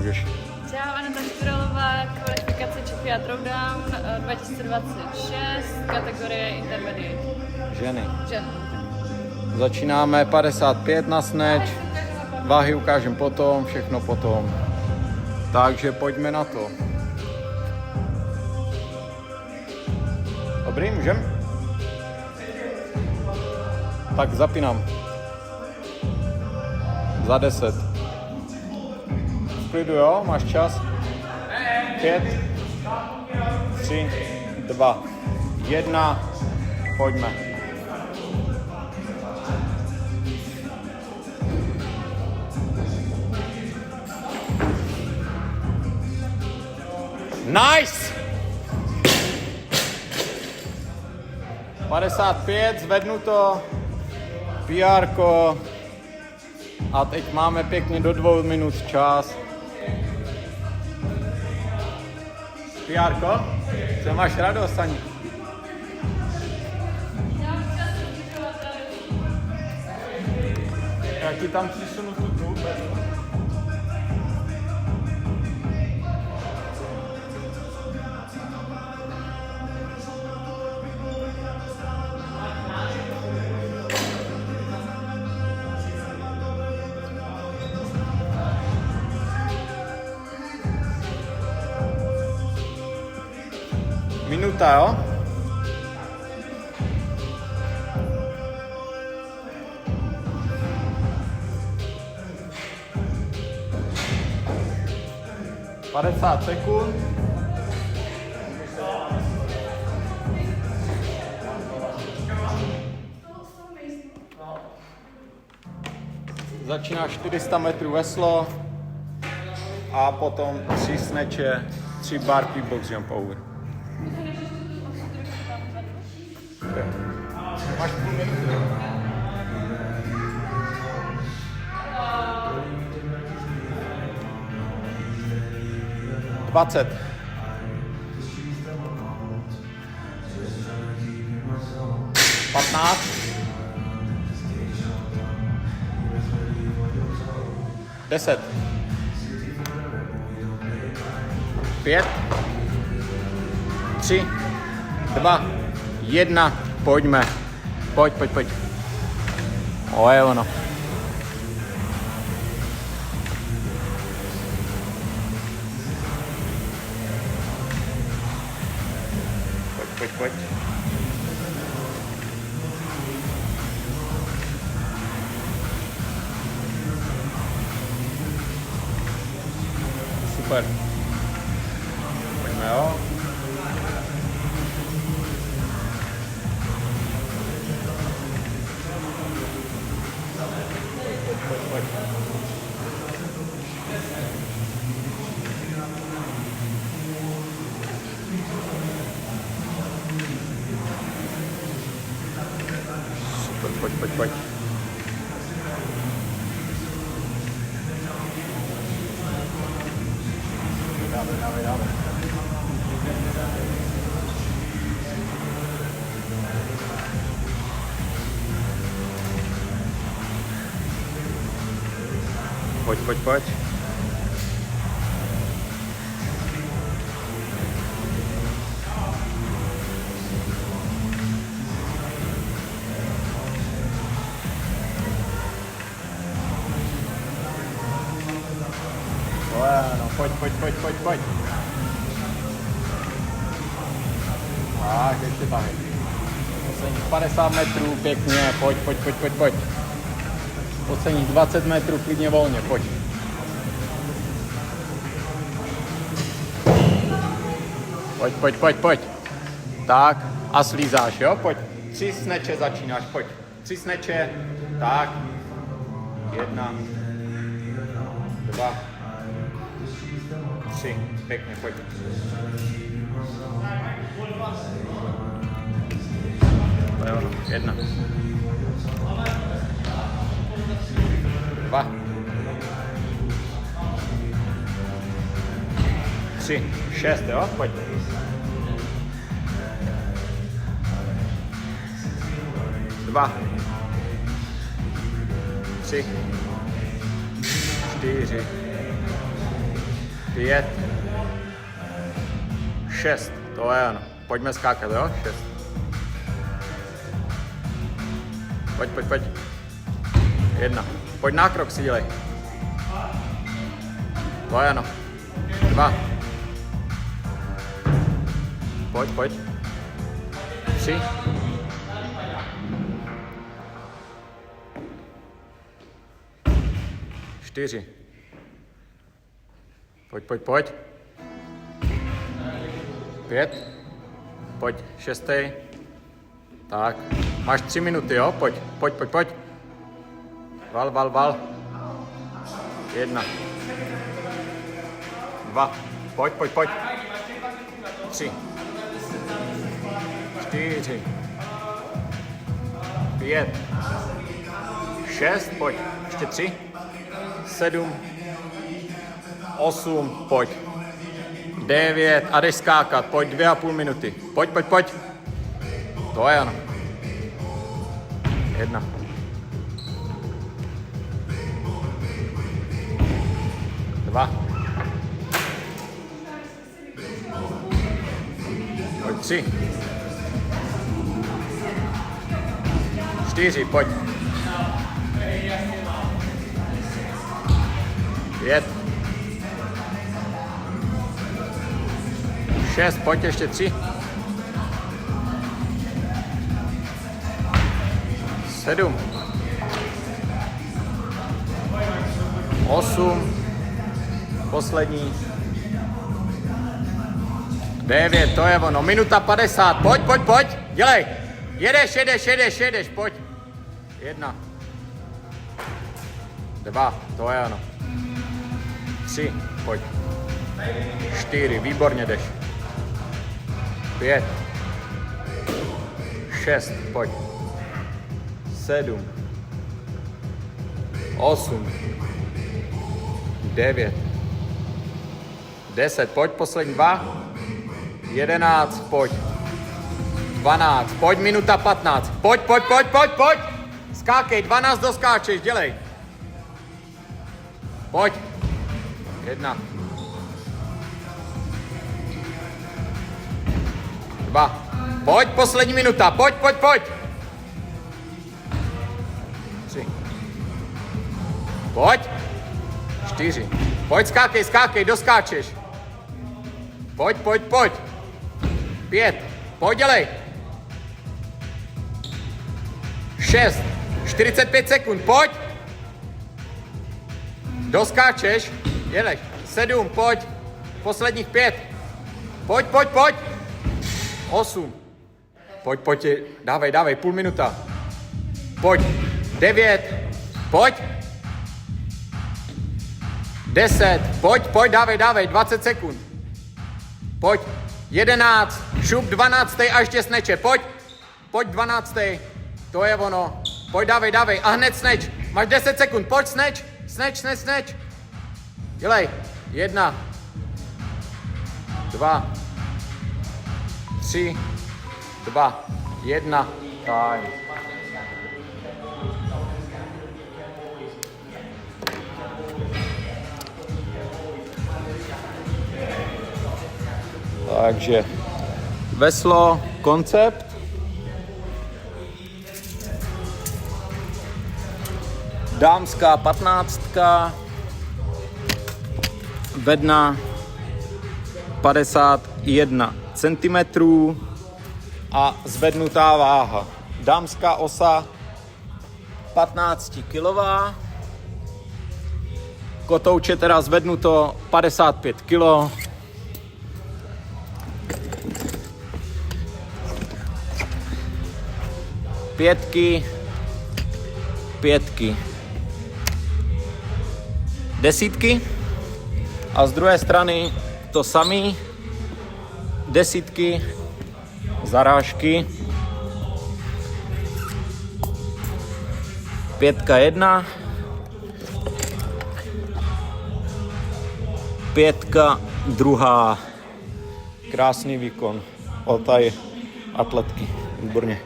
můžeš. Čau, Aneta Špirolová, kvalifikace Čechy a Throwdown 2026, kategorie Intermediate. Ženy. Žen. Začínáme 55 na snatch, váhy ukážem potom, všechno potom. Takže pojďme na to. Dobrý, můžem? Tak zapínám. Za 10. V klidu, jo? Máš čas? 5, 3, 2, 1. Pojďme. Nice! 55, zvednuto. PR-ko. A teď máme pěkně do 2 minut čas. PR-ko? Co máš radost, Ani? Já ti tam přisunu tu tu. Minuta, jo? Padesát sekund. Začíná 400 metrů veslo a potom 3 sneče, 3 burpee box jump over. Máš půl minuty. 20. 15. 10. 5. 3. 2. 1. Pojďme. Pojď. O, je ono. Pojď. Super. Pojďme, jo. Pojď. Super, pojď. Dáme. Pojď. Bueno, pojď. Tak, ještě tahy. Posledních 50 metrů, pěkně, pojď. Posledních 20 metrů, klidně volně, pojď. Pojď. Tak, a slízáš, jo, pojď. 3 sneče začínáš, pojď. 3 sneče, tak. 1, 2, 3, pěkně, pojď. To je ono, 1, 2, 3, 6, jo, pojď. 2, 3, 4, 5, 6, to je ono. Pojďme skákat, jo? 6. Pojď. 1. Pojď na krok si dělej. To je ono. 2. Pojď. 3. 4. Pojď. 5. Pojď, 6. Tak, máš 3 minuty, jo? Pojď. Val. 1. 2. Pojď. 3. 4. 5. 6. Pojď. Ještě 3. 7. 8. Pojď. 9. A jdeš skákat. Pojď 2,5 minuty. Pojď. To je ono. 1. 2. Pojď 3. 4. Pojď. 5. 6. Pojď ještě 3. 7. 8. Poslední. 9, to je ono. Minuta 50. Pojď. Dělej. Jedeš. Pojď. 1. 2, to je ono. 3, pojď. 4, výborně jdeš. 5. 6, pojď. 7. 8. 9. 10, pojď, poslední 2. 11, pojď. 12, pojď, minuta 15. Pojď. Skákej, 12 doskáčeš, dělej. Pojď. 1. 2. Pojď, poslední minuta, pojď. 3. Pojď. 4. Pojď, skákej, doskáčeš. Pojď. 5. Pojď, dělej. 6. 45 sekund, pojď. Doskáčeš, dělej. 7, pojď. Posledních 5. Pojď. 8. Pojď, dávej, půl minuta. Pojď. 9. Pojď. 10. Pojď, dávej, 20 sekund. Pojď. 11. Šup 12. a ještě sneče. Pojď 12. To je ono. Pojď, dávej. A hned sneč. Máš 10 sekund. Pojď, sneč. Dělej. 1. 2. 3. 2. 1. Time. Takže veslo, koncept. Dámská 15, bedna 51 cm a zvednutá váha. Dámská osa 15 kg, kotouče teda zvednuto 55 kg. Pětky, desítky a z druhé strany to samý, desítky, zarážky, 5 1, 5 2. Krásný výkon od té atletky, výborně.